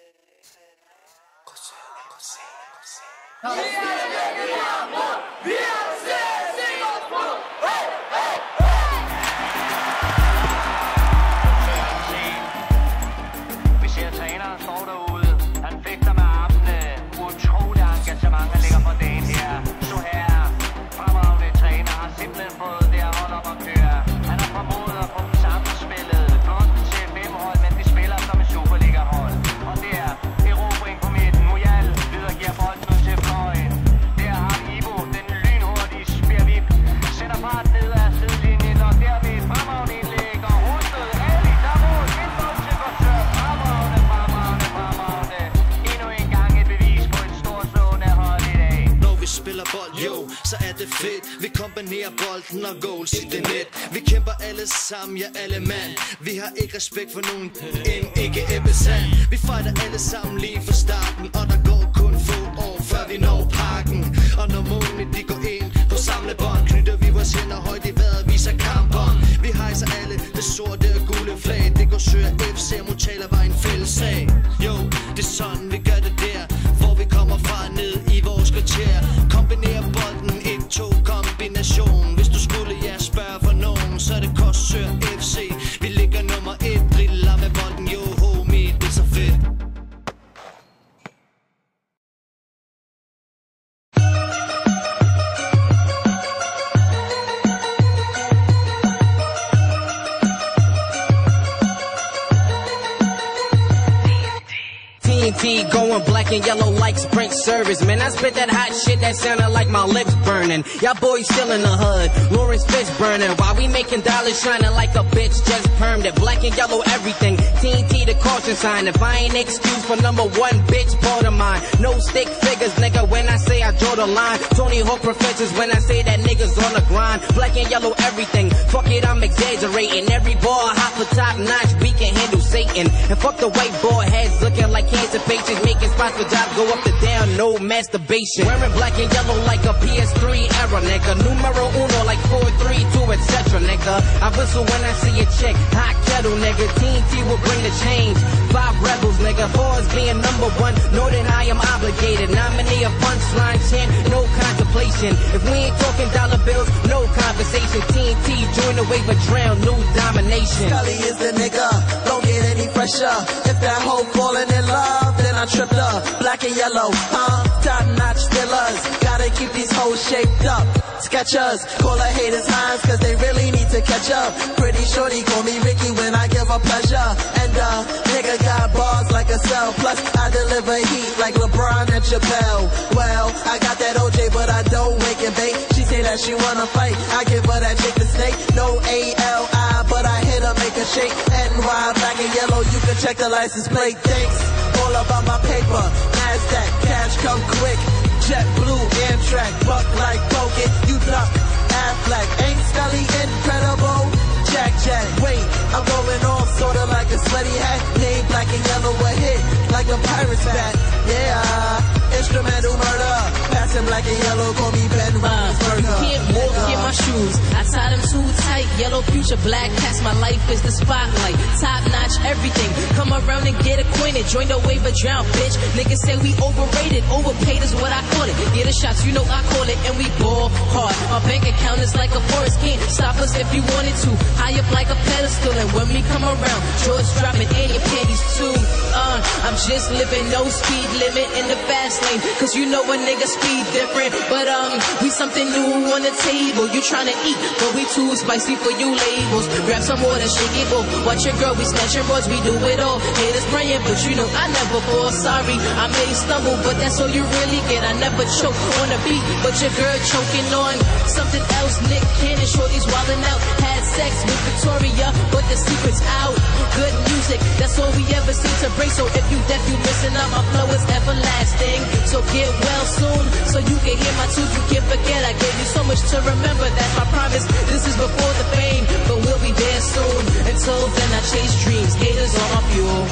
Vi ser træneren står derude. Han fægter med armene. Utrolig engagement, han ligger for dagen her. Så her, fremragende træner har simpelthen fået det her hold op at køre. Han har formået at få dem sammenspillet. Flotten til 5 hold, men de spiller som et Superliga-hold. Og der, erobring på midten. Mujal videregiver bolden ud til fløjen. Der har vi Ibo, den lynhurtige spirvip. Sætter fart ned ad sidelinjen, og der ved et fremragende indlæg. Og hovedstød, Ali, der er mål. Et mål til Korsør. Fremragende. Endnu en gang et bevis på et stort slående hold i dag. Når vi spiller bold, jo, så er det fedt. Vi kombinerer bolden og goals i det net. Vi kæmper alle sammen, ja alle mand. Vi har ikke respekt for nogen, end ikke Ebbesand. Vi fighter alle sammen lige fra starten, og der går kun få år, før vi når parken. Og når målene de går ind på samlebånd, knytter vi vores hænder højt i vejret, viser kampbånd. Vi hejser alle det sorte og gule flag. Det går søger FC, Motaler var en fælles sag. Jo, det er sådan vi gør det der, hvor vi kommer fra ned i vores kvarter. Kombinerer bolden, 1-2 kombination. Hvis du skulle spørge for nogen, så er det Korsør FC. Vi ligger nummer 1, driller med bolden, jo homie, det er så fedt. TNT going black and yellow like Sprint service. Man, I spit that hot shit that sounded like my lips burning. Y'all boys still in the hood, Lawrence Fitz burning. While we making dollars shining like a bitch just permed it. Black and yellow everything, TNT the caution sign. If I ain't excuse for number 1, bitch, part of mine. No stick figures, nigga, when I say I draw the line. Tony Hawk professors when I say that niggas on the grind. Black and yellow everything, fuck it, I'm exaggerating. Every ball hot for top notch, we can handle Satan. And fuck the white ball heads looking like cancer patients, making spots for jobs go up to down, no masturbation. Wearing black and yellow like a PS3 era, nigga. Numero uno like 4, 3, 2, etc, nigga. I whistle when I see a chick, hot kettle, nigga. TNT will bring the change. 5 rebels, nigga. Pause being number 1, know that I am obligated. Nominee a punchline chant, no contemplation. If we ain't talking dollar bills, no conversation. TNT, join the wave of drown, new domination. Scully is the nigga, don't get any fresher. If that hoe falling in love, then I tripped her. Black and yellow, top notch fillers. Gotta keep these hoes shaped up. Sketchers, call her haters Hines, cause they really need to catch up. Pretty shorty call me Ricky when I give her pleasure. And nigga got bars like a cell. Plus I deliver heat like LeBron and Chappelle. Well, I got that OJ but I don't wake and bake. She say that she wanna fight, I give her that chicken snake. No ALI, but I hit her, make her shake. NY, black and yellow, you can check the license plate. Thanks, all about my paper. NASDAQ, cash come quick. JetBlue, Amtrak, buck like Bogan. You duck, Affleck, ain't Scully incredible? Jack, wait, I'm going off sorta like a sweaty hat. Name black and yellow a hit, like a pirate's bat. Yeah, instrumental murder. Passing black and yellow, call me Ben Roethlisberger. Can't walk in my shoes, I tie them too tight. Yellow future, black past my life is the spotlight. Top notch everything, come around and get acquainted. Join the wave of drown, bitch. Niggas say we overrated, overpaid is what I call it. Get the shots, you know I call it, and we ball hard. Our bank account is like a forest, can't stop us if you wanted to. High up like a pedestal, and when we come around, shorts dropping and your panties too. I'm just living no speed limit in the fast lane, cause you know a nigga speed different. But we something new on the table. You tryna eat, but we too spicy for you labels. Grab some water, shake it, oh. Watch your girl, we snatching boards, we do it all. Haters praying, but you know I never fall. Sorry, I may stumble, but that's all you really get. I never choke on a beat, but your girl choking on something else. Nick Cannon, shorties wildin' out. Had sex with Victoria, but the secret's out. Good music, that's all we ever seem to bring. So if you deaf, you listen up, my flow is everlasting. So get well soon, so you can hear my tune. You can't forget, I gave you so much to remember. That's my promise, this is before the fame, but we'll be there soon. Until then, I chase dreams, haters on my fuel.